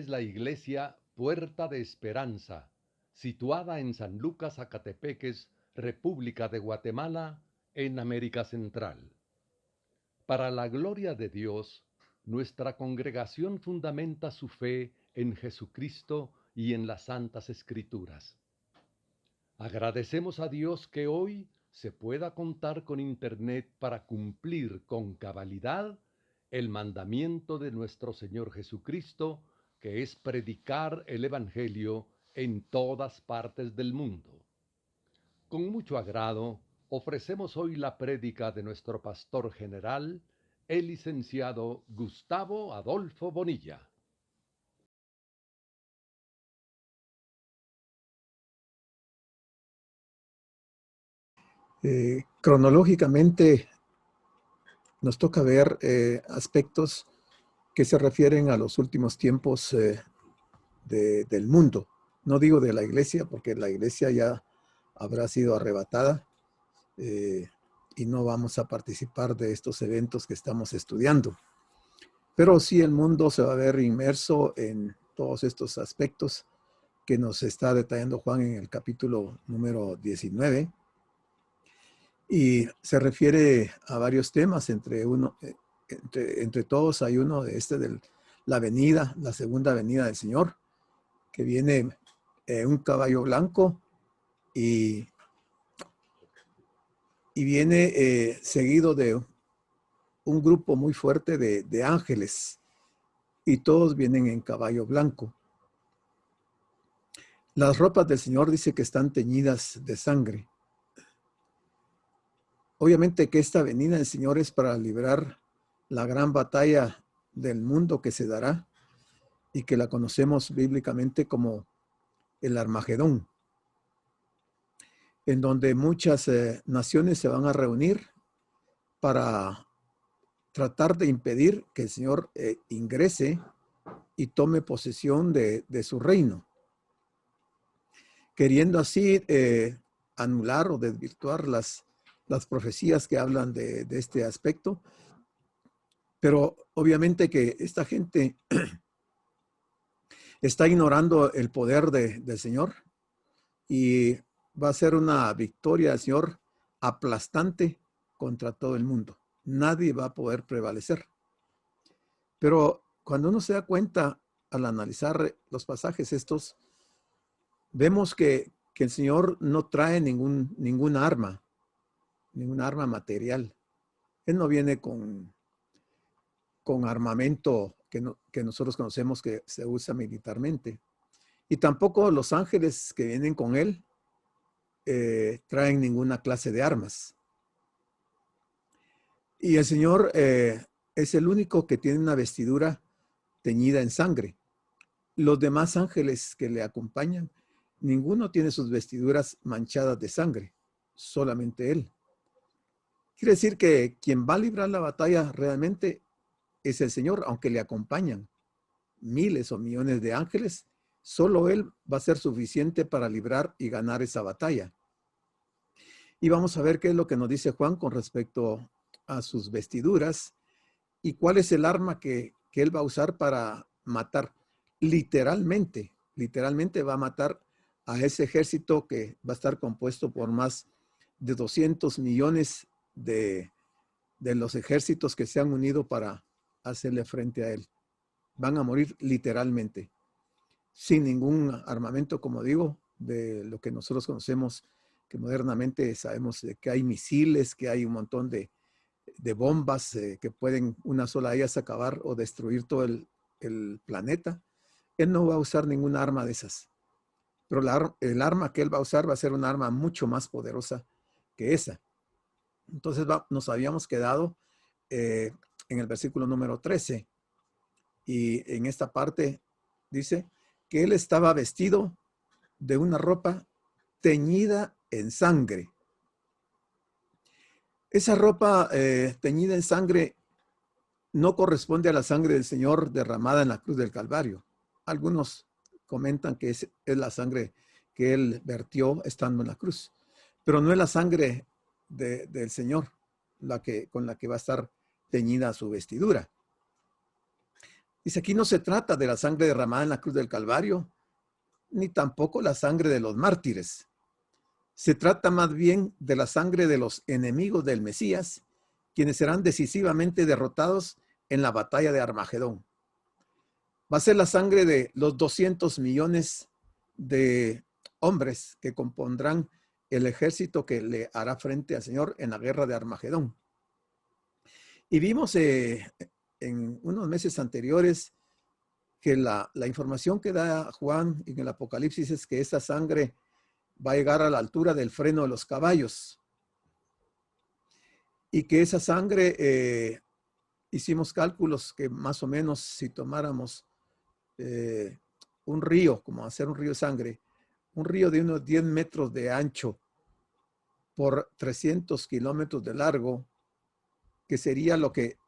es la iglesia Puerta de Esperanza, situada en San Lucas, Zacatepeques, República de Guatemala, en América Central. Para la gloria de Dios, nuestra congregación fundamenta su fe en Jesucristo y en las Santas Escrituras. Agradecemos a Dios que hoy se pueda contar con Internet para cumplir con cabalidad el mandamiento de nuestro Señor Jesucristo, que es predicar el Evangelio en todas partes del mundo. Con mucho agrado, ofrecemos hoy la prédica de nuestro pastor general, el licenciado Gustavo Adolfo Bonilla. Cronológicamente nos toca ver aspectos que se refieren a los últimos tiempos del mundo. No digo de la iglesia, porque la iglesia ya habrá sido arrebatada y no vamos a participar de estos eventos que estamos estudiando. Pero sí el mundo se va a ver inmerso en todos estos aspectos que nos está detallando Juan en el capítulo número 19. Y se refiere a varios temas, entre todos hay uno de la venida, la segunda venida del Señor, que viene un caballo blanco y viene seguido de un grupo muy fuerte de ángeles, y todos vienen en caballo blanco. Las ropas del Señor dice que están teñidas de sangre. Obviamente que esta venida del Señor es para librar la gran batalla del mundo que se dará y que la conocemos bíblicamente como el Armagedón, en donde muchas naciones se van a reunir para tratar de impedir que el Señor ingrese y tome posesión de su reino, queriendo así anular o desvirtuar las profecías que hablan de este aspecto. Pero obviamente que esta gente está ignorando el poder del Señor, y va a ser una victoria del Señor aplastante contra todo el mundo. Nadie va a poder prevalecer. Pero cuando uno se da cuenta al analizar los pasajes estos, vemos que el Señor no trae ninguna arma material. Él no viene con armamento que nosotros conocemos que se usa militarmente. Y tampoco los ángeles que vienen con él traen ninguna clase de armas. Y el Señor es el único que tiene una vestidura teñida en sangre. Los demás ángeles que le acompañan, ninguno tiene sus vestiduras manchadas de sangre, solamente él. Quiere decir que quien va a librar la batalla realmente es el Señor, aunque le acompañan miles o millones de ángeles. Solo él va a ser suficiente para librar y ganar esa batalla. Y vamos a ver qué es lo que nos dice Juan con respecto a sus vestiduras y cuál es el arma que él va a usar para matar. Literalmente va a matar a ese ejército que va a estar compuesto por más de 200 millones de los ejércitos que se han unido para hacerle frente a él. Van a morir literalmente, sin ningún armamento, como digo, de lo que nosotros conocemos, que modernamente sabemos de que hay misiles, que hay un montón de bombas que pueden una sola de ellas acabar o destruir todo el planeta. Él no va a usar ninguna arma de esas, pero el arma que él va a usar va a ser un arma mucho más poderosa que esa. Entonces nos habíamos quedado en el versículo número 13, y en esta parte dice que él estaba vestido de una ropa teñida en sangre. Esa ropa teñida en sangre no corresponde a la sangre del Señor derramada en la cruz del Calvario. Algunos comentan que es la sangre que él vertió estando en la cruz, pero no es la sangre del Señor con la que va a estar teñida su vestidura. Dice, aquí no se trata de la sangre derramada en la cruz del Calvario, ni tampoco la sangre de los mártires. Se trata más bien de la sangre de los enemigos del Mesías, quienes serán decisivamente derrotados en la batalla de Armagedón. Va a ser la sangre de los 200 millones de hombres que compondrán el ejército que le hará frente al Señor en la guerra de Armagedón. Y vimos en unos meses anteriores que la información que da Juan en el Apocalipsis es que esa sangre va a llegar a la altura del freno de los caballos. Y que esa sangre, hicimos cálculos que más o menos si tomáramos un río, como hacer un río de sangre, un río de unos 10 metros de ancho por 300 kilómetros de largo, que sería lo que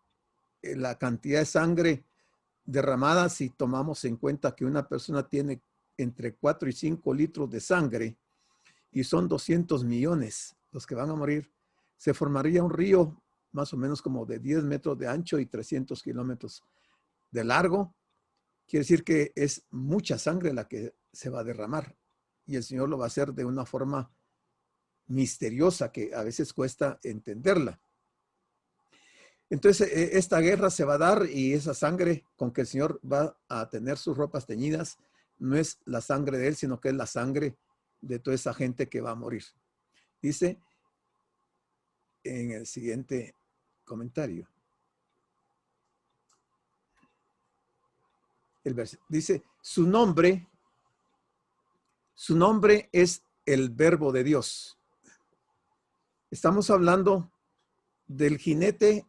la cantidad de sangre derramada si tomamos en cuenta que una persona tiene entre 4 y 5 litros de sangre y son 200 millones los que van a morir, se formaría un río más o menos como de 10 metros de ancho y 300 kilómetros de largo. Quiere decir que es mucha sangre la que se va a derramar y el Señor lo va a hacer de una forma misteriosa que a veces cuesta entenderla. Entonces, esta guerra se va a dar y esa sangre con que el Señor va a tener sus ropas teñidas no es la sangre de Él, sino que es la sangre de toda esa gente que va a morir. Dice en el siguiente comentario. Dice, su nombre es el Verbo de Dios. Estamos hablando del jinete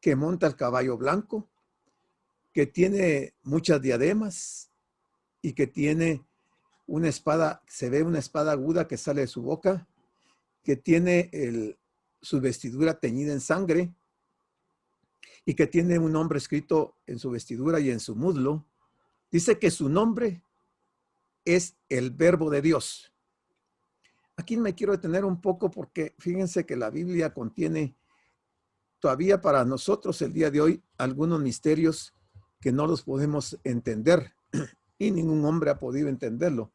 que monta el caballo blanco, que tiene muchas diademas y que tiene una espada, se ve una espada aguda que sale de su boca, que tiene su vestidura teñida en sangre y que tiene un nombre escrito en su vestidura y en su muslo. Dice que su nombre es el Verbo de Dios. Aquí me quiero detener un poco porque fíjense que la Biblia contiene todavía para nosotros el día de hoy algunos misterios que no los podemos entender y ningún hombre ha podido entenderlo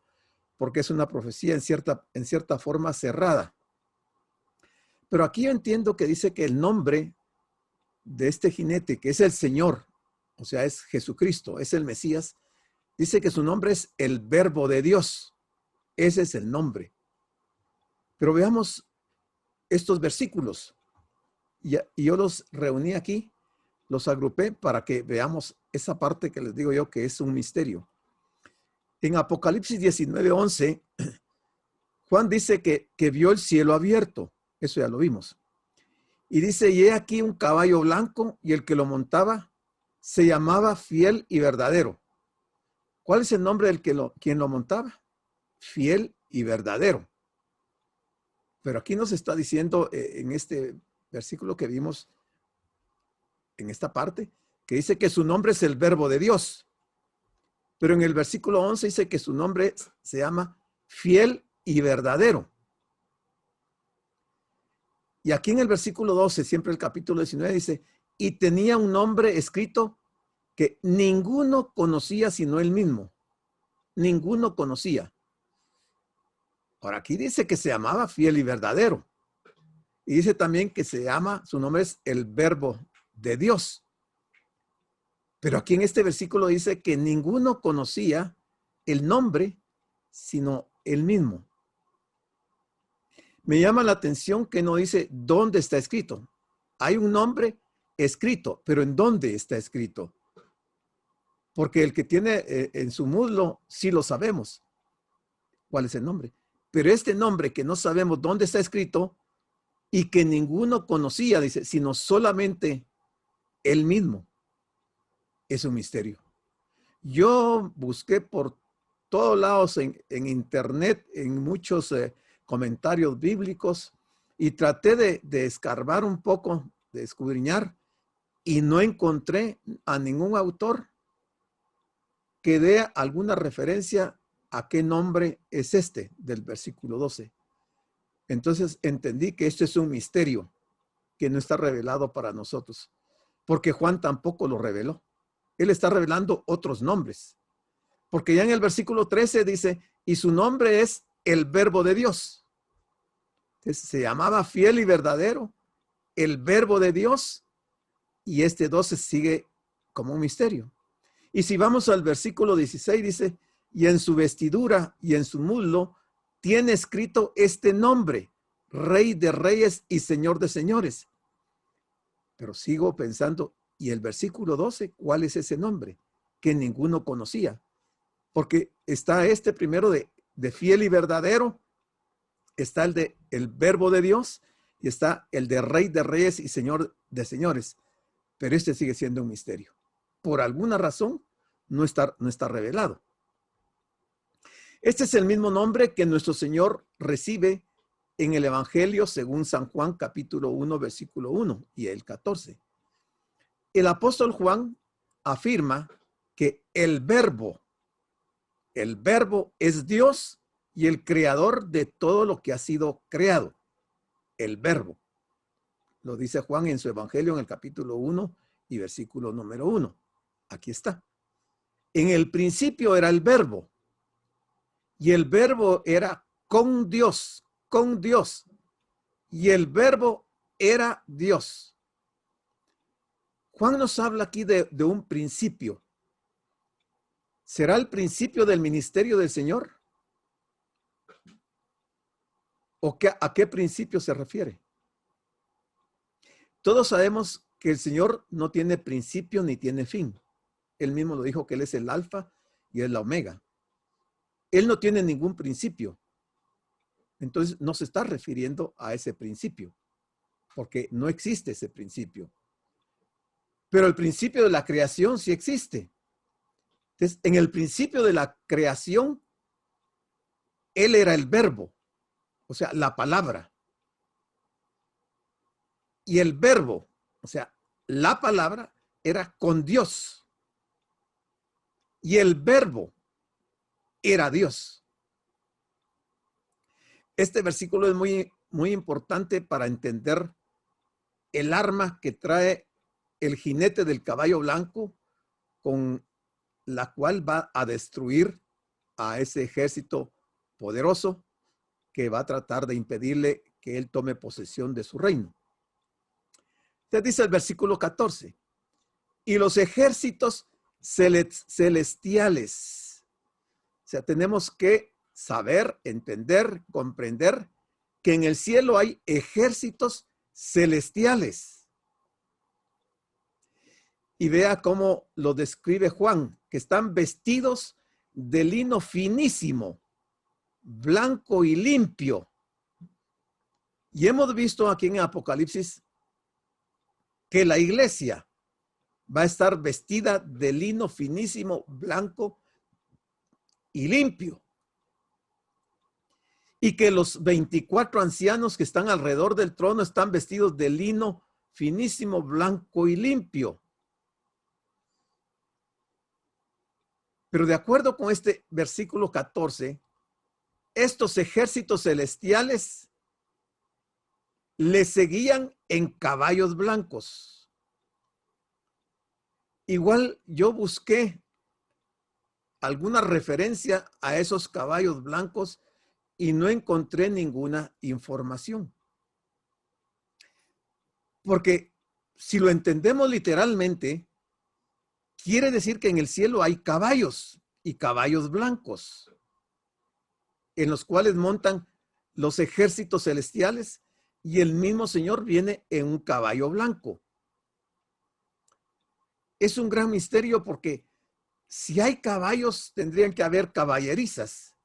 porque es una profecía en cierta forma cerrada. Pero aquí yo entiendo que dice que el nombre de este jinete, que es el Señor, o sea, es Jesucristo, es el Mesías, dice que su nombre es el Verbo de Dios. Ese es el nombre. Pero veamos estos versículos. Y yo los reuní aquí, los agrupé para que veamos esa parte que les digo yo que es un misterio. En Apocalipsis 19:11, Juan dice que vio el cielo abierto. Eso ya lo vimos. Y dice, y he aquí un caballo blanco y el que lo montaba se llamaba Fiel y Verdadero. ¿Cuál es el nombre del quien lo montaba? Fiel y Verdadero. Pero aquí nos está diciendo en este versículo que vimos en esta parte, que dice que su nombre es el Verbo de Dios. Pero en el versículo 11 dice que su nombre se llama Fiel y Verdadero. Y aquí en el versículo 12, siempre el capítulo 19, dice, y tenía un nombre escrito que ninguno conocía sino él mismo. Ninguno conocía. Ahora aquí dice que se llamaba Fiel y Verdadero. Y dice también que su nombre es el Verbo de Dios. Pero aquí en este versículo dice que ninguno conocía el nombre sino él mismo. Me llama la atención que no dice dónde está escrito. Hay un nombre escrito, pero ¿en dónde está escrito? Porque el que tiene en su muslo sí lo sabemos cuál es el nombre. Pero este nombre que no sabemos dónde está escrito y que ninguno conocía, dice, sino solamente él mismo, es un misterio. Yo busqué por todos lados en internet, en muchos comentarios bíblicos y traté de escarbar un poco, de escudriñar y no encontré a ningún autor que dé alguna referencia a qué nombre es este del versículo 12. Entonces entendí que esto es un misterio que no está revelado para nosotros, porque Juan tampoco lo reveló. Él está revelando otros nombres. Porque ya en el versículo 13 dice, y su nombre es el Verbo de Dios. Entonces, se llamaba fiel y verdadero, el Verbo de Dios, y este 12 sigue como un misterio. Y si vamos al versículo 16, dice, y en su vestidura y en su muslo tiene escrito este nombre, Rey de Reyes y Señor de Señores. Pero sigo pensando, ¿y el versículo 12, cuál es ese nombre? Que ninguno conocía. Porque está este primero de fiel y verdadero, está el de el Verbo de Dios y está el de Rey de Reyes y Señor de Señores. Pero este sigue siendo un misterio. Por alguna razón no está revelado. Este es el mismo nombre que nuestro Señor recibe en el Evangelio según San Juan capítulo 1 versículo 1 y el 14. El apóstol Juan afirma que el verbo es Dios y el creador de todo lo que ha sido creado. El verbo. Lo dice Juan en su Evangelio en el capítulo 1 y versículo número 1. Aquí está. En el principio era el verbo. Y el verbo era con Dios. Y el verbo era Dios. Juan nos habla aquí de un principio. ¿Será el principio del ministerio del Señor? ¿O a qué principio se refiere? Todos sabemos que el Señor no tiene principio ni tiene fin. Él mismo lo dijo que Él es el alfa y es la omega. Él no tiene ningún principio. Entonces no se está refiriendo a ese principio, porque no existe ese principio. Pero el principio de la creación sí existe. Entonces, en el principio de la creación, Él era el verbo, o sea, la palabra. Y el verbo, o sea, la palabra, era con Dios. Y el verbo era Dios. Este versículo es muy importante para entender el arma que trae el jinete del caballo blanco, con la cual va a destruir a ese ejército poderoso que va a tratar de impedirle que él tome posesión de su reino. Entonces dice el versículo 14, y los ejércitos celestiales. O sea, tenemos que saber, entender, comprender que en el cielo hay ejércitos celestiales. Y vea cómo lo describe Juan, que están vestidos de lino finísimo, blanco y limpio. Y hemos visto aquí en Apocalipsis que la iglesia va a estar vestida de lino finísimo, blanco y limpio. Y que los 24 ancianos que están alrededor del trono están vestidos de lino finísimo, blanco y limpio. Pero de acuerdo con este versículo 14, estos ejércitos celestiales le seguían en caballos blancos. Igual yo busqué alguna referencia a esos caballos blancos y no encontré ninguna información. Porque si lo entendemos literalmente, quiere decir que en el cielo hay caballos y caballos blancos, en los cuales montan los ejércitos celestiales y el mismo Señor viene en un caballo blanco. Es un gran misterio porque si hay caballos, tendrían que haber caballerizas.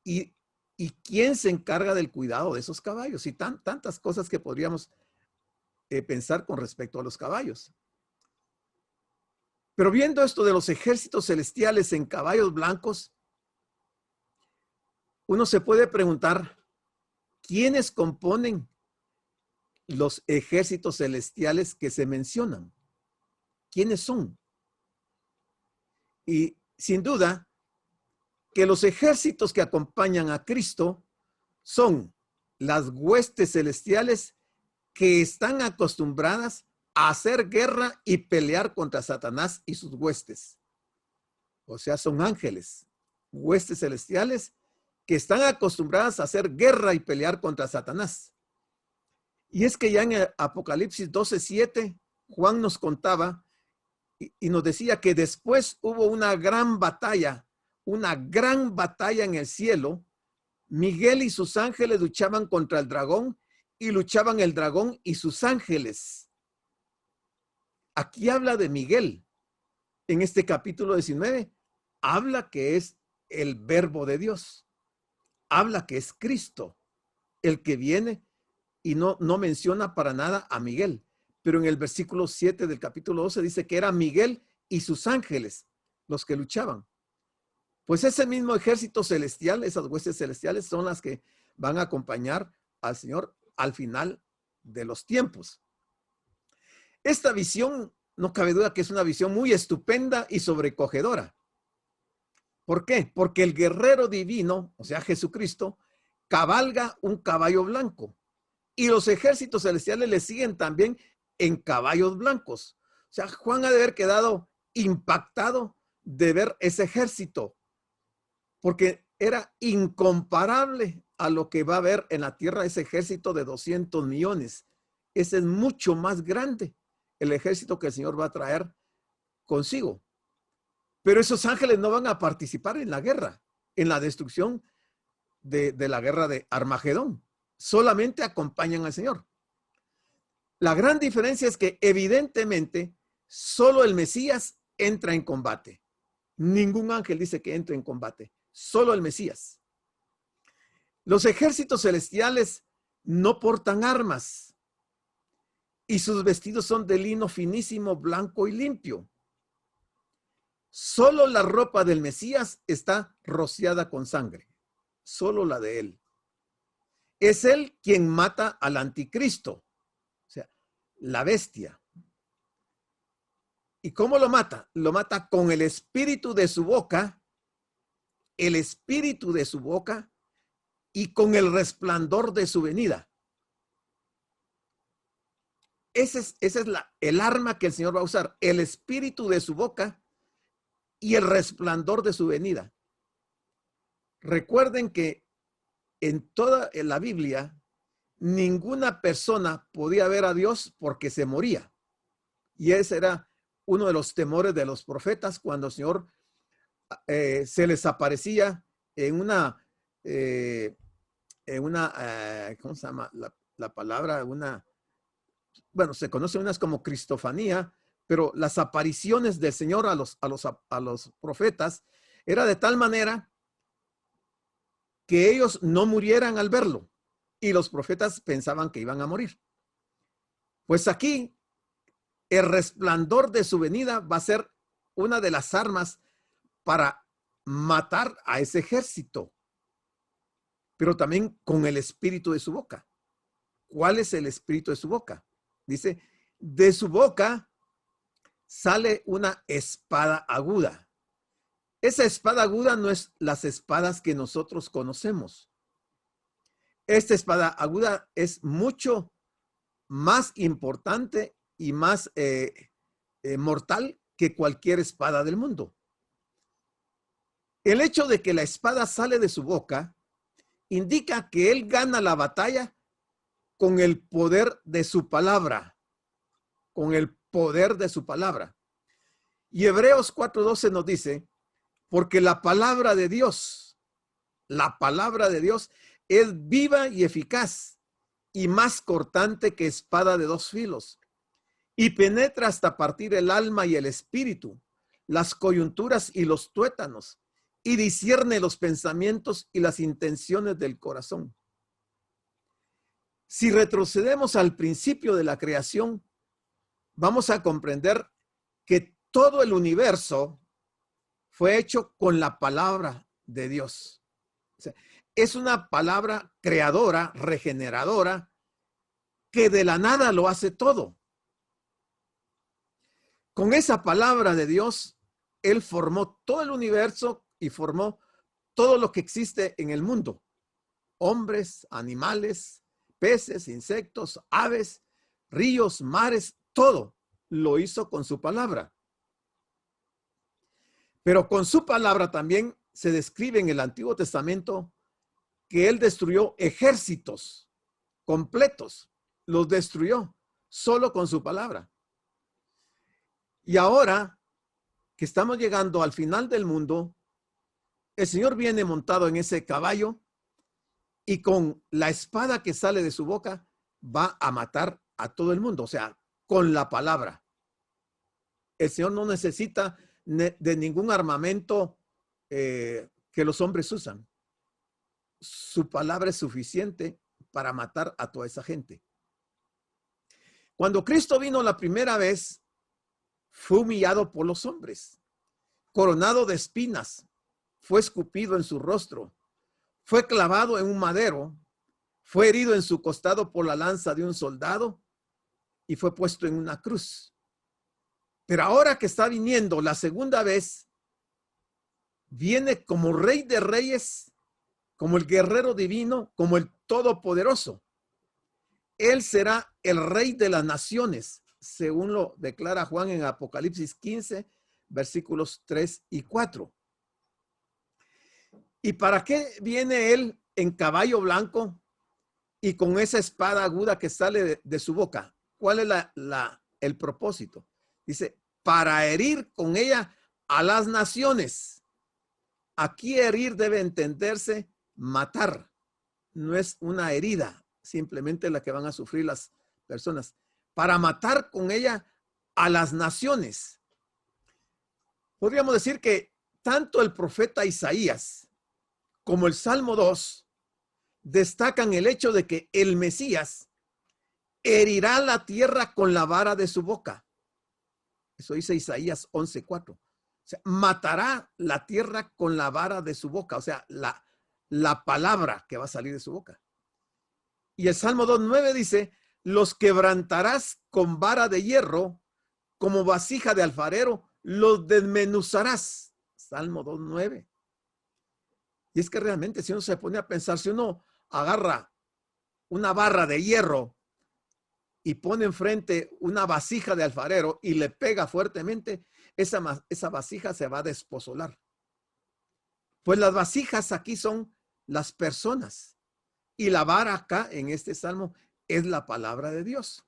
¿Y quién se encarga del cuidado de esos caballos? Y tantas cosas que podríamos pensar con respecto a los caballos. Pero viendo esto de los ejércitos celestiales en caballos blancos, uno se puede preguntar, ¿quiénes componen los ejércitos celestiales que se mencionan? ¿Quiénes son? Y sin duda que los ejércitos que acompañan a Cristo son las huestes celestiales que están acostumbradas a hacer guerra y pelear contra Satanás y sus huestes. O sea, son ángeles, huestes celestiales que están acostumbradas a hacer guerra y pelear contra Satanás. Y es que ya en el Apocalipsis 12:7, Juan nos contaba y nos decía que después hubo una gran batalla en el cielo. Miguel y sus ángeles luchaban contra el dragón y luchaban el dragón y sus ángeles. Aquí habla de Miguel. En este capítulo 19, habla que es el verbo de Dios. Habla que es Cristo el que viene y no menciona para nada a Miguel. Pero en el versículo 7 del capítulo 12 dice que era Miguel y sus ángeles los que luchaban. Pues ese mismo ejército celestial, esas huestes celestiales son las que van a acompañar al Señor al final de los tiempos. Esta visión, no cabe duda que es una visión muy estupenda y sobrecogedora. ¿Por qué? Porque el guerrero divino, o sea, Jesucristo, cabalga un caballo blanco y los ejércitos celestiales le siguen también en caballos blancos. O sea, Juan ha de haber quedado impactado de ver ese ejército, porque era incomparable a lo que va a haber en la tierra ese ejército de 200 millones. Ese es mucho más grande el ejército que el Señor va a traer consigo. Pero esos ángeles no van a participar en la guerra, en la destrucción de la guerra de Armagedón. Solamente acompañan al Señor. La gran diferencia es que evidentemente solo el Mesías entra en combate. Ningún ángel dice que entre en combate, solo el Mesías. Los ejércitos celestiales no portan armas y sus vestidos son de lino finísimo, blanco y limpio. Solo la ropa del Mesías está rociada con sangre, solo la de él. Es él quien mata al anticristo, o sea, la bestia. ¿Y cómo lo mata? Lo mata con el espíritu de su boca, el espíritu de su boca y con el resplandor de su venida. Ese es el arma que el Señor va a usar, el espíritu de su boca y el resplandor de su venida. Recuerden que en toda la Biblia, ninguna persona podía ver a Dios porque se moría. Y ese era uno de los temores de los profetas cuando el Señor se les aparecía en una ¿cómo se llama la palabra? Bueno, se conocen unas como cristofanía, pero las apariciones del Señor a los profetas era de tal manera que ellos no murieran al verlo y los profetas pensaban que iban a morir. Pues aquí el resplandor de su venida va a ser una de las armas para matar a ese ejército, pero también con el espíritu de su boca. ¿Cuál es el espíritu de su boca? Dice, de su boca sale una espada aguda. Esa espada aguda no es las espadas que nosotros conocemos. Esta espada aguda es mucho más importante y más mortal que cualquier espada del mundo. El hecho de que la espada sale de su boca indica que él gana la batalla con el poder de su palabra, con el poder de su palabra. Y Hebreos 4:12 nos dice, porque la palabra de Dios es viva y eficaz y más cortante que espada de dos filos y penetra hasta partir el alma y el espíritu, las coyunturas y los tuétanos y discierne los pensamientos y las intenciones del corazón. Si retrocedemos al principio de la creación, vamos a comprender que todo el universo fue hecho con la palabra de Dios. O sea, es una palabra creadora, regeneradora, que de la nada lo hace todo. Con esa palabra de Dios, Él formó todo el universo y formó todo lo que existe en el mundo. Hombres, animales, peces, insectos, aves, ríos, mares, todo lo hizo con su palabra. Pero con su palabra también se describe en el Antiguo Testamento que él destruyó ejércitos completos, los destruyó solo con su palabra. Y ahora que estamos llegando al final del mundo, el Señor viene montado en ese caballo y con la espada que sale de su boca va a matar a todo el mundo, o sea, con la palabra. El Señor no necesita de ningún armamento que los hombres usan. Su palabra es suficiente para matar a toda esa gente. Cuando Cristo vino la primera vez, fue humillado por los hombres, coronado de espinas, fue escupido en su rostro, fue clavado en un madero, fue herido en su costado por la lanza de un soldado y fue puesto en una cruz. Pero ahora que está viniendo la segunda vez, viene como Rey de Reyes, como el guerrero divino, como el Todopoderoso. Él será el Rey de las naciones, según lo declara Juan en Apocalipsis 15, versículos 3 y 4. ¿Y para qué viene él en caballo blanco y con esa espada aguda que sale de su boca? ¿Cuál es el propósito? Dice, para herir con ella a las naciones. Aquí herir debe entenderse matar. No es una herida, simplemente la que van a sufrir las personas. Para matar con ella a las naciones. Podríamos decir que tanto el profeta Isaías como el Salmo 2 destacan el hecho de que el Mesías herirá la tierra con la vara de su boca. Eso dice Isaías 11:4. O sea, matará la tierra con la vara de su boca, o sea, la palabra que va a salir de su boca. Y el Salmo 2:9 dice, los quebrantarás con vara de hierro, como vasija de alfarero, los desmenuzarás. Salmo 2:9. Y es que realmente si uno se pone a pensar, si uno agarra una barra de hierro y pone enfrente una vasija de alfarero y le pega fuertemente, esa vasija se va a desposolar. Pues las vasijas aquí son las personas y la vara acá en este salmo es la palabra de Dios.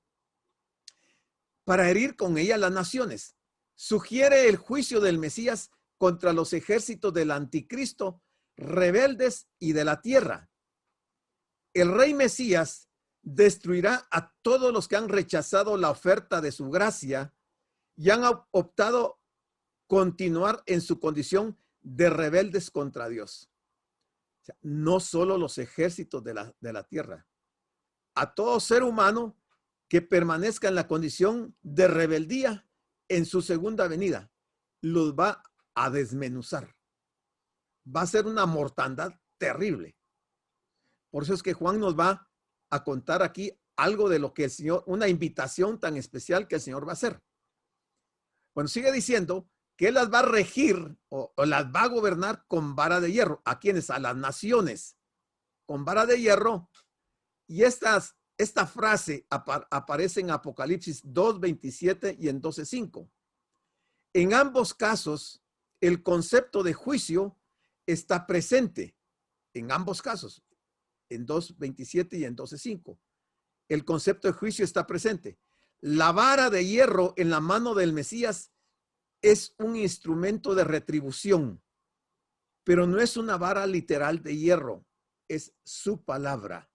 Para herir con ella las naciones, sugiere el juicio del Mesías contra los ejércitos del anticristo, rebeldes y de la tierra. El rey Mesías destruirá a todos los que han rechazado la oferta de su gracia y han optado continuar en su condición de rebeldes contra Dios. O sea, no solo los ejércitos de la tierra, a todo ser humano que permanezca en la condición de rebeldía en su segunda venida, los va a desmenuzar. Va a ser una mortandad terrible. Por eso es que Juan nos va a contar aquí algo de lo que el Señor, una invitación tan especial que el Señor va a hacer. Bueno, sigue diciendo que Él las va a regir o las va a gobernar con vara de hierro. ¿A quiénes? A las naciones. Con vara de hierro. Y esta frase aparece en Apocalipsis 2:27 y en 12:5. En ambos casos, el concepto de juicio está presente. En ambos casos. En 2:27 y en 12:5. El concepto de juicio está presente. La vara de hierro en la mano del Mesías es un instrumento de retribución, pero no es una vara literal de hierro, es su palabra.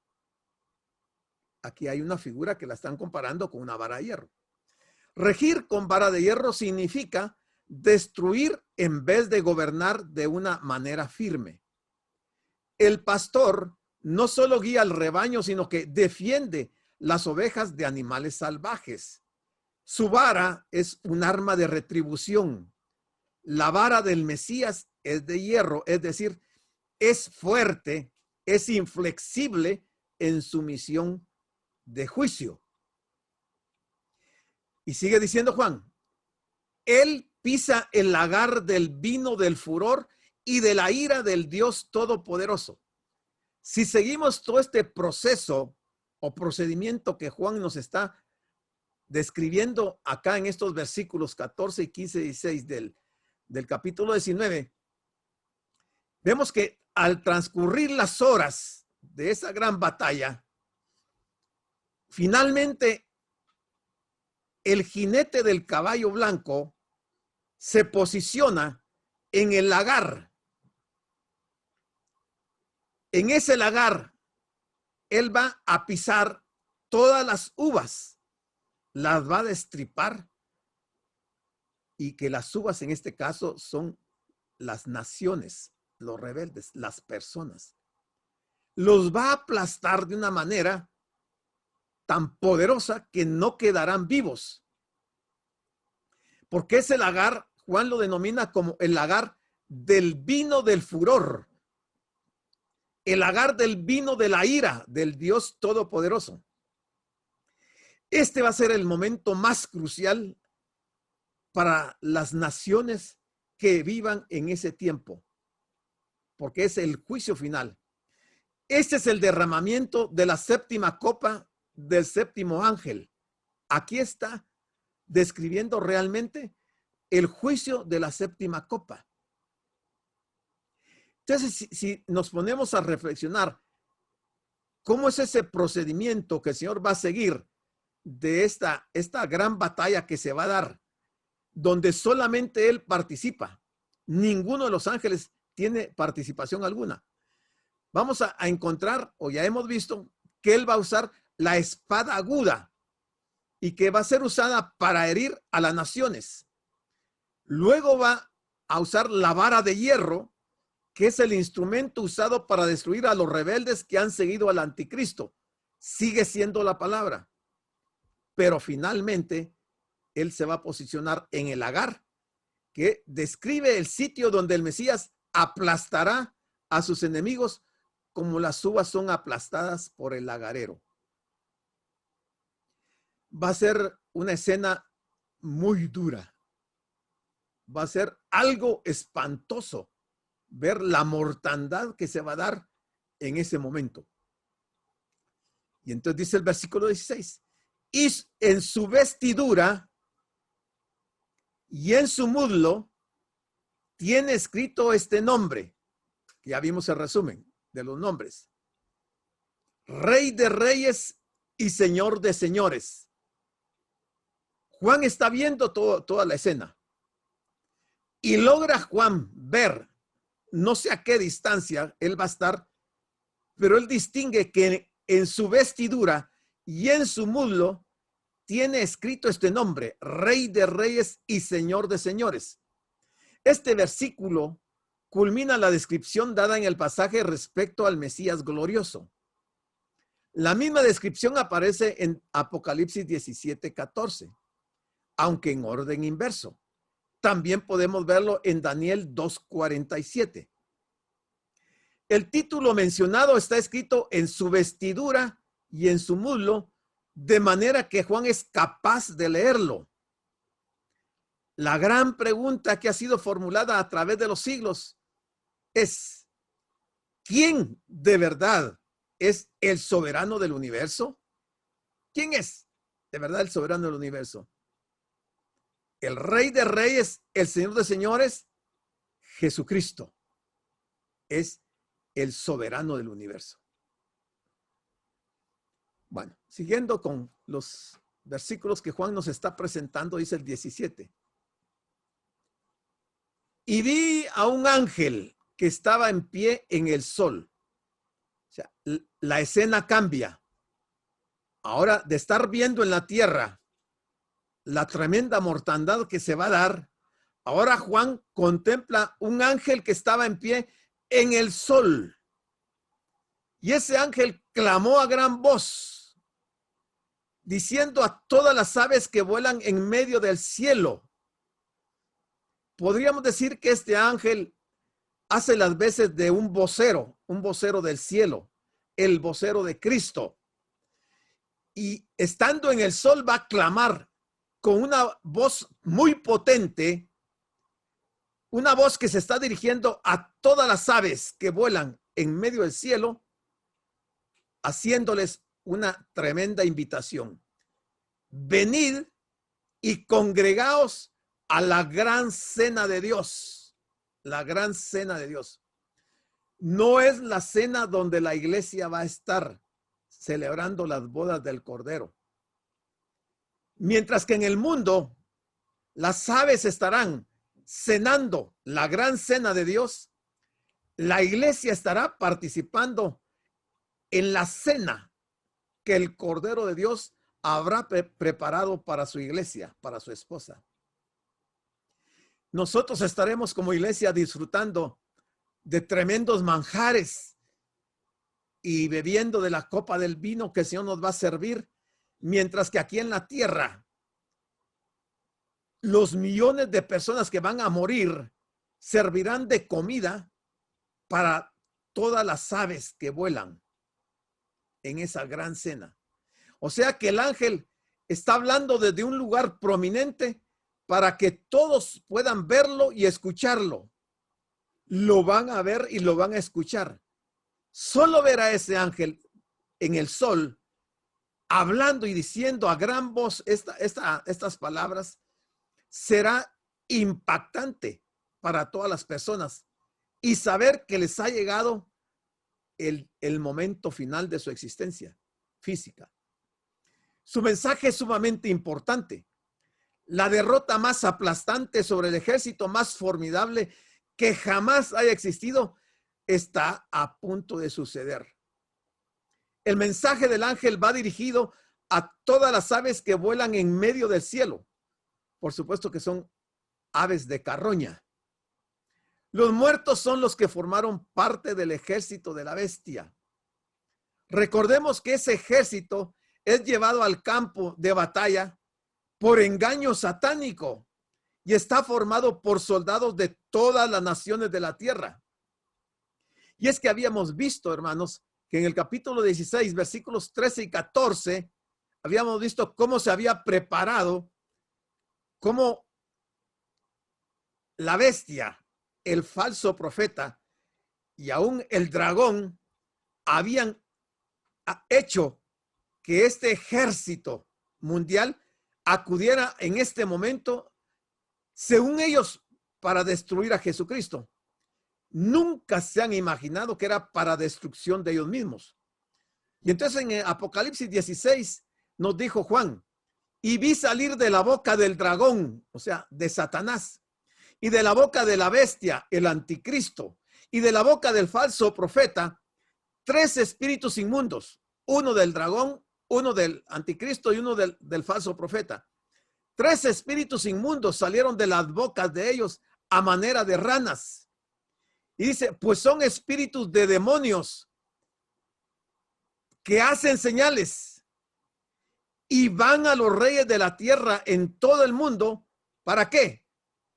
Aquí hay una figura que la están comparando con una vara de hierro. Regir con vara de hierro significa destruir en vez de gobernar de una manera firme. El pastor no solo guía al rebaño, sino que defiende las ovejas de animales salvajes. Su vara es un arma de retribución. La vara del Mesías es de hierro, es decir, es fuerte, es inflexible en su misión de juicio. Y sigue diciendo Juan, él pisa el lagar del vino del furor y de la ira del Dios Todopoderoso. Si seguimos todo este proceso o procedimiento que Juan nos está describiendo acá en estos versículos 14 y 15 y 16 del capítulo 19, vemos que al transcurrir las horas de esa gran batalla, finalmente el jinete del caballo blanco se posiciona en el lagar. En ese lagar, él va a pisar todas las uvas, las va a destripar, y que las uvas en este caso son las naciones, los rebeldes, las personas. Los va a aplastar de una manera tan poderosa que no quedarán vivos. Porque ese lagar, Juan lo denomina como el lagar del vino del furor, el lagar del vino de la ira del Dios Todopoderoso. Este va a ser el momento más crucial para las naciones que vivan en ese tiempo, porque es el juicio final. Este es el derramamiento de la séptima copa del séptimo ángel. Aquí está describiendo realmente el juicio de la séptima copa. Entonces, si nos ponemos a reflexionar cómo es ese procedimiento que el Señor va a seguir de esta gran batalla que se va a dar, donde solamente Él participa, ninguno de los ángeles tiene participación alguna. Vamos a encontrar, o ya hemos visto, que Él va a usar la espada aguda y que va a ser usada para herir a las naciones. Luego va a usar la vara de hierro, que es el instrumento usado para destruir a los rebeldes que han seguido al anticristo. Sigue siendo la palabra. Pero finalmente, Él se va a posicionar en el lagar, que describe el sitio donde el Mesías aplastará a sus enemigos como las uvas son aplastadas por el lagarero. Va a ser una escena muy dura. Va a ser algo espantoso ver la mortandad que se va a dar en ese momento. Y entonces dice el versículo 16, y en su vestidura y en su muslo tiene escrito este nombre, que ya vimos el resumen de los nombres: Rey de Reyes y Señor de Señores. Juan está viendo toda la escena y logra Juan ver, no sé a qué distancia él va a estar, pero él distingue que en su vestidura y en su muslo tiene escrito este nombre: Rey de Reyes y Señor de Señores. Este versículo culmina la descripción dada en el pasaje respecto al Mesías glorioso. La misma descripción aparece en Apocalipsis 17:14, aunque en orden inverso. También podemos verlo en Daniel 2:47. El título mencionado está escrito en su vestidura y en su muslo, de manera que Juan es capaz de leerlo. La gran pregunta que ha sido formulada a través de los siglos es: ¿quién de verdad es el soberano del universo? ¿Quién es de verdad el soberano del universo? El Rey de Reyes, el Señor de Señores, Jesucristo es el soberano del universo. Bueno, siguiendo con los versículos que Juan nos está presentando, dice el 17. Y vi a un ángel que estaba en pie en el sol. O sea, la escena cambia. Ahora, de estar viendo en la tierra la tremenda mortandad que se va a dar, ahora Juan contempla un ángel que estaba en pie en el sol. Y ese ángel clamó a gran voz, diciendo a todas las aves que vuelan en medio del cielo. Podríamos decir que este ángel hace las veces de un vocero del cielo, el vocero de Cristo. Y estando en el sol va a clamar con una voz muy potente, una voz que se está dirigiendo a todas las aves que vuelan en medio del cielo, haciéndoles una tremenda invitación. venid y congregaos a la gran cena de Dios. La gran cena de Dios. No es la cena donde la iglesia va a estar celebrando las bodas del Cordero. Mientras que en el mundo las aves estarán cenando la gran cena de Dios, la iglesia estará participando en la cena que el Cordero de Dios habrá preparado para su iglesia, para su esposa. Nosotros estaremos como iglesia disfrutando de tremendos manjares y bebiendo de la copa del vino que el Señor nos va a servir, mientras que aquí en la tierra los millones de personas que van a morir servirán de comida para todas las aves que vuelan en esa gran cena. O sea que el ángel está hablando desde un lugar prominente para que todos puedan verlo y escucharlo. Lo van a ver y lo van a escuchar. Solo ver a ese ángel en el sol hablando y diciendo a gran voz estas palabras será impactante para todas las personas, y saber que les ha llegado el momento final de su existencia física. Su mensaje es sumamente importante. La derrota más aplastante sobre el ejército más formidable que jamás haya existido está a punto de suceder. El mensaje del ángel va dirigido a todas las aves que vuelan en medio del cielo. Por supuesto que son aves de carroña. Los muertos son los que formaron parte del ejército de la bestia. Recordemos que ese ejército es llevado al campo de batalla por engaño satánico y está formado por soldados de todas las naciones de la tierra. Y es que habíamos visto, hermanos, que en el capítulo 16, versículos 13 y 14, habíamos visto cómo se había preparado, cómo la bestia, el falso profeta y aún el dragón habían hecho que este ejército mundial acudiera en este momento, según ellos, para destruir a Jesucristo. Nunca se han imaginado que era para destrucción de ellos mismos. Y entonces en Apocalipsis 16 nos dijo Juan, y vi salir de la boca del dragón, o sea, de Satanás, y de la boca de la bestia, el anticristo, y de la boca del falso profeta, 3 espíritus inmundos, uno del dragón, uno del anticristo y uno del falso profeta. 3 espíritus inmundos salieron de las bocas de ellos a manera de ranas. Y dice, pues son espíritus de demonios que hacen señales y van a los reyes de la tierra en todo el mundo. ¿Para qué?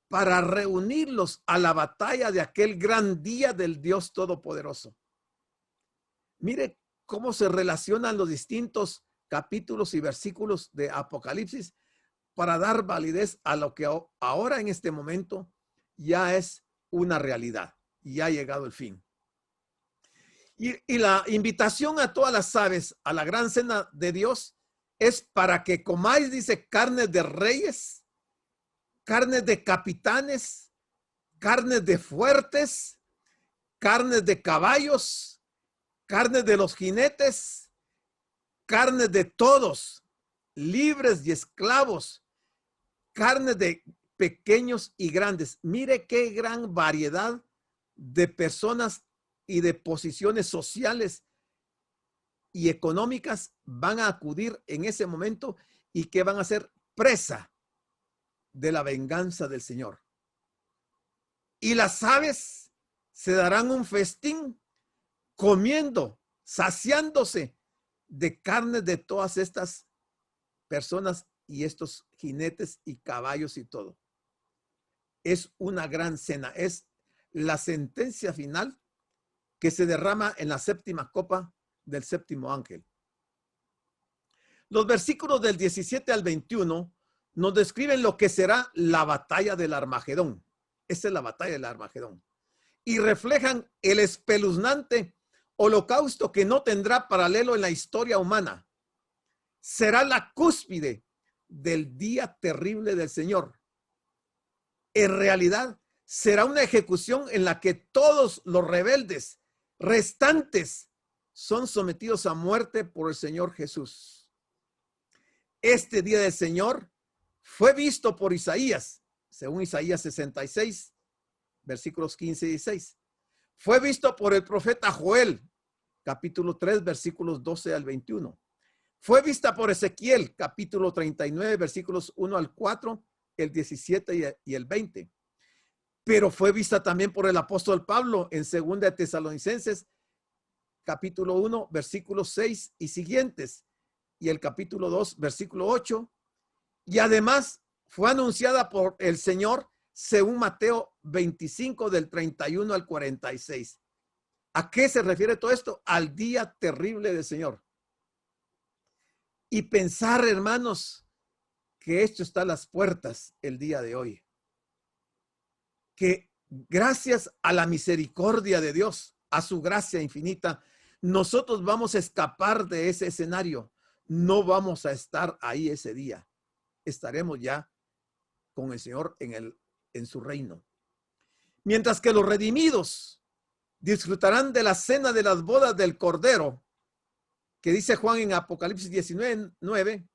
Para reunirlos a la batalla de aquel gran día del Dios Todopoderoso. Mire cómo se relacionan los distintos capítulos y versículos de Apocalipsis para dar validez a lo que ahora en este momento ya es una realidad y ya ha llegado el fin. Y la invitación a todas las aves a la gran cena de Dios es para que comáis, dice, carnes de reyes, carnes de capitanes, carnes de fuertes, carnes de caballos, carnes de los jinetes, carnes de todos, libres y esclavos, carnes de pequeños y grandes. Mire qué gran variedad de personas y de posiciones sociales y económicas van a acudir en ese momento y que van a ser presa de la venganza del Señor. Y las aves se darán un festín comiendo, saciándose de carne de todas estas personas y estos jinetes y caballos y todo. Es una gran cena, es la sentencia final que se derrama en la séptima copa del séptimo ángel. Los versículos del 17 al 21 nos describen lo que será la batalla del Armagedón. Esa es la batalla del Armagedón. Y reflejan el espeluznante holocausto que no tendrá paralelo en la historia humana. Será la cúspide del día terrible del Señor. En realidad, será una ejecución en la que todos los rebeldes restantes son sometidos a muerte por el Señor Jesús. Este día del Señor fue visto por Isaías, según Isaías 66, versículos 15 y 16. Fue visto por el profeta Joel, capítulo 3, versículos 12 al 21. Fue vista por Ezequiel, capítulo 39, versículos 1 al 4, el 17 y el 20. Pero fue vista también por el apóstol Pablo en 2 de Tesalonicenses, capítulo 1, versículos 6 y siguientes, y el capítulo 2, versículo 8. Y además fue anunciada por el Señor según Mateo 25, del 31 al 46. ¿A qué se refiere todo esto? Al día terrible del Señor. Y pensar, hermanos, que esto está a las puertas el día de hoy. Que gracias a la misericordia de Dios, a su gracia infinita, nosotros vamos a escapar de ese escenario. No vamos a estar ahí ese día. Estaremos ya con el Señor en su reino. Mientras que los redimidos disfrutarán de la cena de las bodas del Cordero, que dice Juan en Apocalipsis 19:9,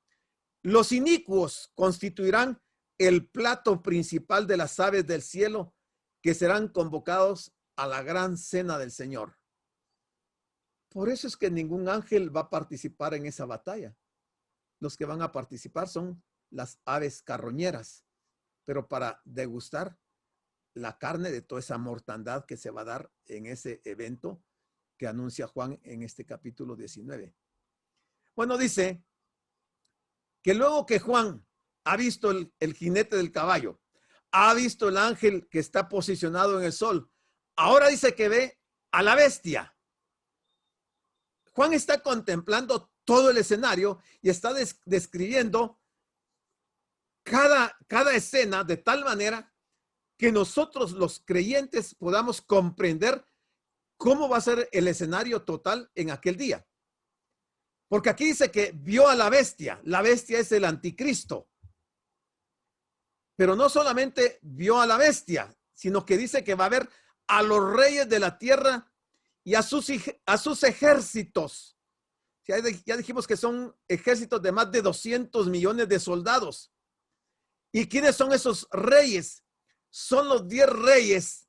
los inicuos constituirán el plato principal de las aves del cielo que serán convocados a la gran cena del Señor. Por eso es que ningún ángel va a participar en esa batalla. Los que van a participar son las aves carroñeras, pero para degustar la carne de toda esa mortandad que se va a dar en ese evento que anuncia Juan en este capítulo 19. Bueno, dice que luego que Juan ha visto el jinete del caballo, ha visto el ángel que está posicionado en el sol, ahora dice que ve a la bestia. Juan está contemplando todo el escenario y está describiendo cada escena de tal manera que nosotros los creyentes podamos comprender cómo va a ser el escenario total en aquel día. Porque aquí dice que vio a la bestia. La bestia es el anticristo. Pero no solamente vio a la bestia, sino que dice que va a ver a los reyes de la tierra y a sus ejércitos. Ya dijimos que son ejércitos de más de 200 millones de soldados. ¿Y quiénes son esos reyes? Son los 10 reyes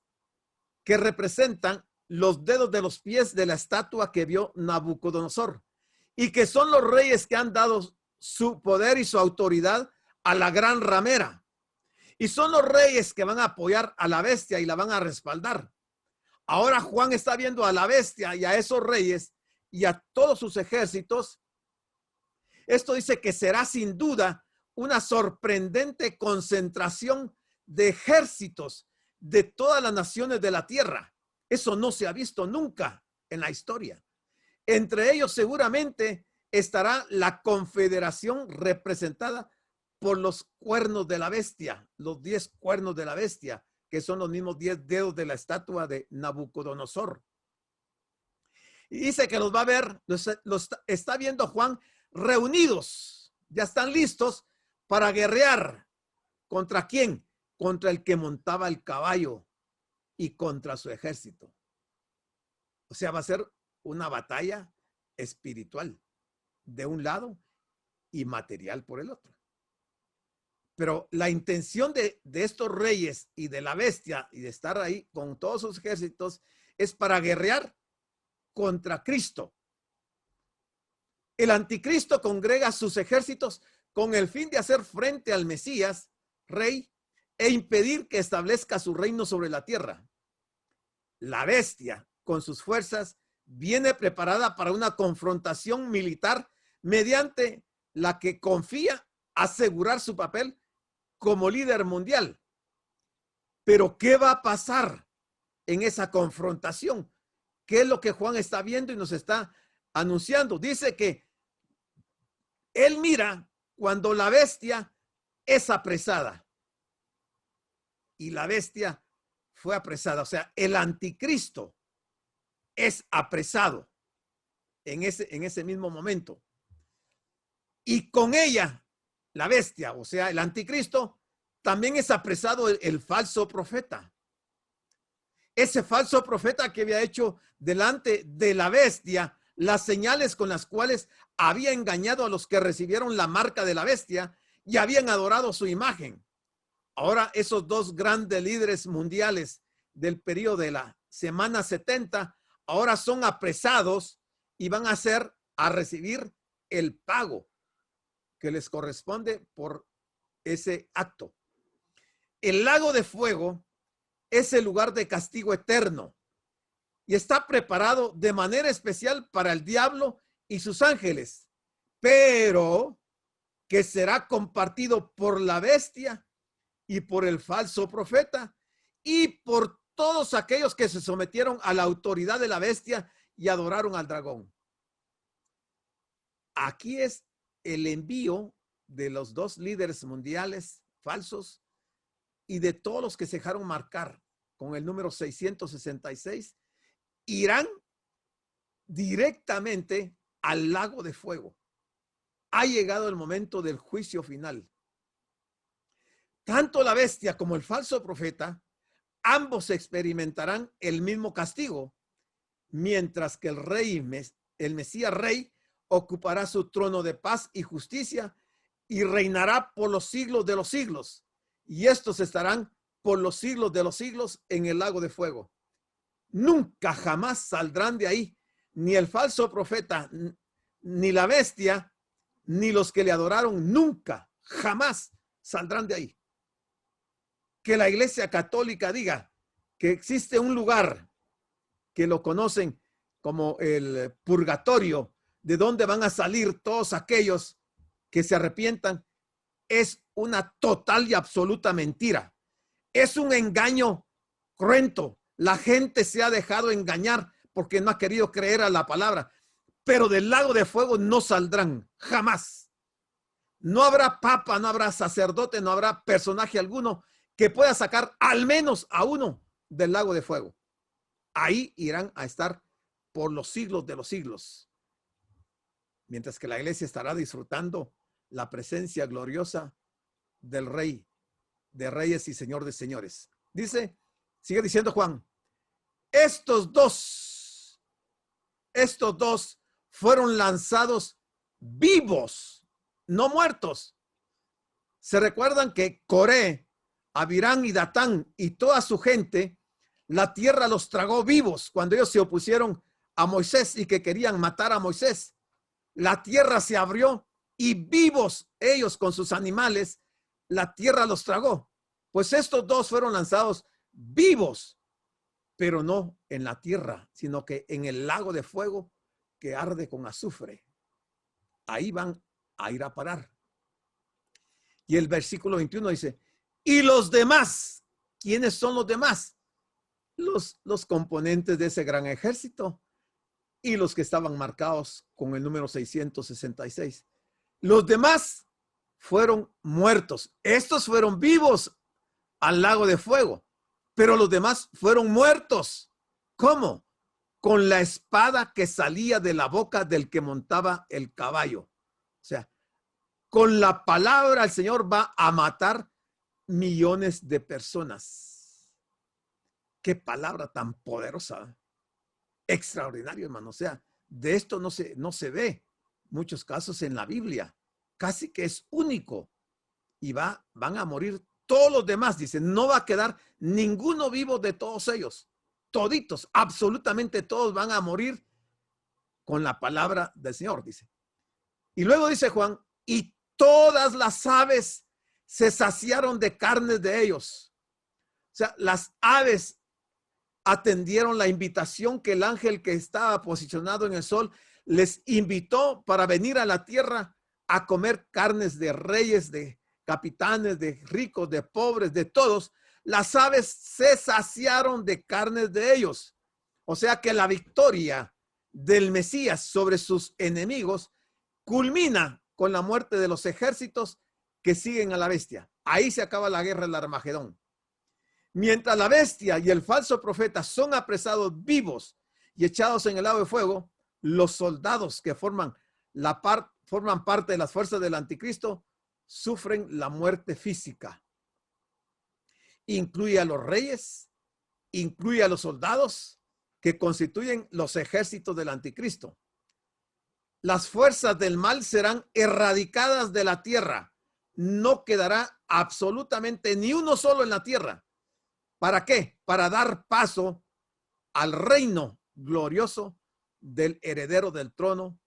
que representan los dedos de los pies de la estatua que vio Nabucodonosor, y que son los reyes que han dado su poder y su autoridad a la gran ramera. Y son los reyes que van a apoyar a la bestia y la van a respaldar. Ahora Juan está viendo a la bestia y a esos reyes y a todos sus ejércitos. Esto dice que será sin duda una sorprendente concentración de ejércitos de todas las naciones de la tierra. Eso no se ha visto nunca en la historia. Entre ellos seguramente estará la confederación representada por los cuernos de la bestia, los 10 cuernos de la bestia, que son los mismos 10 dedos de la estatua de Nabucodonosor. Y dice que los va a ver, los está viendo Juan reunidos, ya están listos para guerrear. ¿Contra quién? Contra el que montaba el caballo y contra su ejército. O sea, va a ser una batalla espiritual de un lado y material por el otro. Pero la intención de estos reyes y de la bestia y de estar ahí con todos sus ejércitos es para guerrear contra Cristo. El anticristo congrega sus ejércitos con el fin de hacer frente al Mesías, rey, e impedir que establezca su reino sobre la tierra. La bestia, con sus fuerzas, viene preparada para una confrontación militar mediante la que confía asegurar su papel como líder mundial. Pero ¿qué va a pasar en esa confrontación? ¿Qué es lo que Juan está viendo y nos está anunciando? Dice que él mira cuando la bestia es apresada. Y la bestia fue apresada. O sea, el anticristo es apresado en ese mismo momento. Y con ella la bestia, o sea, el anticristo, también es apresado el falso profeta. Ese falso profeta que había hecho delante de la bestia las señales con las cuales había engañado a los que recibieron la marca de la bestia y habían adorado su imagen. Ahora esos dos grandes líderes mundiales del periodo de la semana 70 ahora son apresados y van a recibir el pago que les corresponde por ese acto. El lago de fuego es el lugar de castigo eterno y está preparado de manera especial para el diablo y sus ángeles, pero que será compartido por la bestia y por el falso profeta y por todos aquellos que se sometieron a la autoridad de la bestia y adoraron al dragón. Aquí es el envío de los dos líderes mundiales falsos y de todos los que se dejaron marcar con el número 666, irán directamente al lago de fuego. Ha llegado el momento del juicio final. Tanto la bestia como el falso profeta, ambos experimentarán el mismo castigo, mientras que el rey, el Mesías rey, ocupará su trono de paz y justicia y reinará por los siglos de los siglos. Y estos estarán por los siglos de los siglos en el lago de fuego. Nunca jamás saldrán de ahí, ni el falso profeta, ni la bestia, ni los que le adoraron, nunca, jamás saldrán de ahí. Que la Iglesia Católica diga que existe un lugar que lo conocen como el purgatorio, de donde van a salir todos aquellos que se arrepientan, es una total y absoluta mentira. Es un engaño cruento. La gente se ha dejado engañar porque no ha querido creer a la palabra. Pero del lago de fuego no saldrán jamás. No habrá papa, no habrá sacerdote, no habrá personaje alguno que pueda sacar al menos a uno del lago de fuego. Ahí irán a estar por los siglos de los siglos. Mientras que la iglesia estará disfrutando la presencia gloriosa del Rey de Reyes y Señor de Señores. Sigue diciendo Juan, estos dos fueron lanzados vivos, no muertos. Se recuerdan que Coré, Abirán y Datán y toda su gente, la tierra los tragó vivos cuando ellos se opusieron a Moisés y que querían matar a Moisés. La tierra se abrió y vivos ellos con sus animales, la tierra los tragó. Pues estos dos fueron lanzados vivos, pero no en la tierra, sino que en el lago de fuego que arde con azufre. Ahí van a ir a parar. Y el versículo 21 dice, y los demás, ¿quiénes son los demás? Los componentes de ese gran ejército y los que estaban marcados con el número 666. Los demás fueron muertos. Estos fueron vivos al lago de fuego, pero los demás fueron muertos. ¿Cómo? Con la espada que salía de la boca del que montaba el caballo. O sea, con la palabra el Señor va a matar millones de personas. Qué palabra tan poderosa. Extraordinario, hermano. O sea, de esto no se ve muchos casos en la Biblia. Casi que es único. Y van a morir todos los demás. Dice, no va a quedar ninguno vivo de todos ellos. Toditos, absolutamente todos van a morir con la palabra del Señor, dice. Y luego dice Juan, y todas las aves se saciaron de carnes de ellos. O sea, las aves atendieron la invitación que el ángel que estaba posicionado en el sol les invitó para venir a la tierra a comer carnes de reyes, de capitanes, de ricos, de pobres, de todos. Las aves se saciaron de carnes de ellos. O sea que la victoria del Mesías sobre sus enemigos culmina con la muerte de los ejércitos que siguen a la bestia. Ahí se acaba la guerra del Armagedón. Mientras la bestia y el falso profeta son apresados vivos y echados en el lago de fuego, los soldados que forman parte de las fuerzas del anticristo sufren la muerte física. Incluye a los reyes, incluye a los soldados que constituyen los ejércitos del anticristo. Las fuerzas del mal serán erradicadas de la tierra. No quedará absolutamente ni uno solo en la tierra. ¿Para qué? Para dar paso al reino glorioso del heredero del trono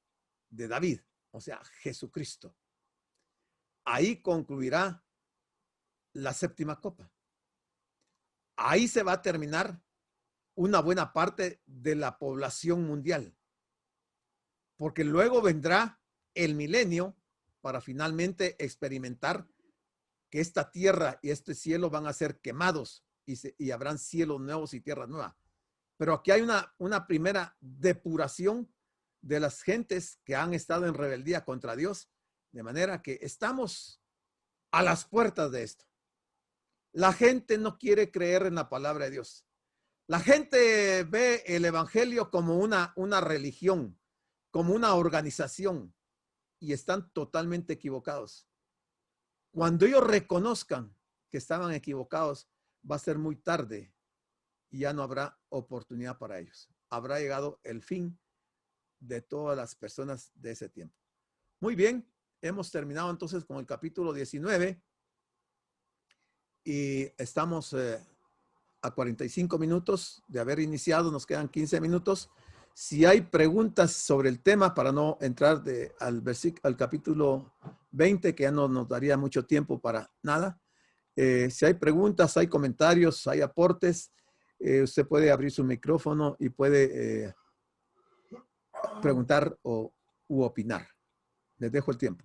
de David, o sea, Jesucristo. Ahí concluirá la séptima copa. Ahí se va a terminar una buena parte de la población mundial, porque luego vendrá el milenio para finalmente experimentar que esta tierra y este cielo van a ser quemados y habrán cielos nuevos y tierras nuevas. Pero aquí hay una primera depuración de las gentes que han estado en rebeldía contra Dios, de manera que estamos a las puertas de esto. La gente no quiere creer en la palabra de Dios. La gente ve el evangelio como una religión, como una organización, y están totalmente equivocados. Cuando ellos reconozcan que estaban equivocados, va a ser muy tarde y ya no habrá oportunidad para ellos. Habrá llegado el fin de todas las personas de ese tiempo. Muy bien, hemos terminado entonces con el capítulo 19 y estamos a 45 minutos de haber iniciado, nos quedan 15 minutos. Si hay preguntas sobre el tema, para no entrar al capítulo 20, que ya no nos daría mucho tiempo para nada. Si hay preguntas, hay comentarios, hay aportes, usted puede abrir su micrófono y puede preguntar u opinar. Les dejo el tiempo.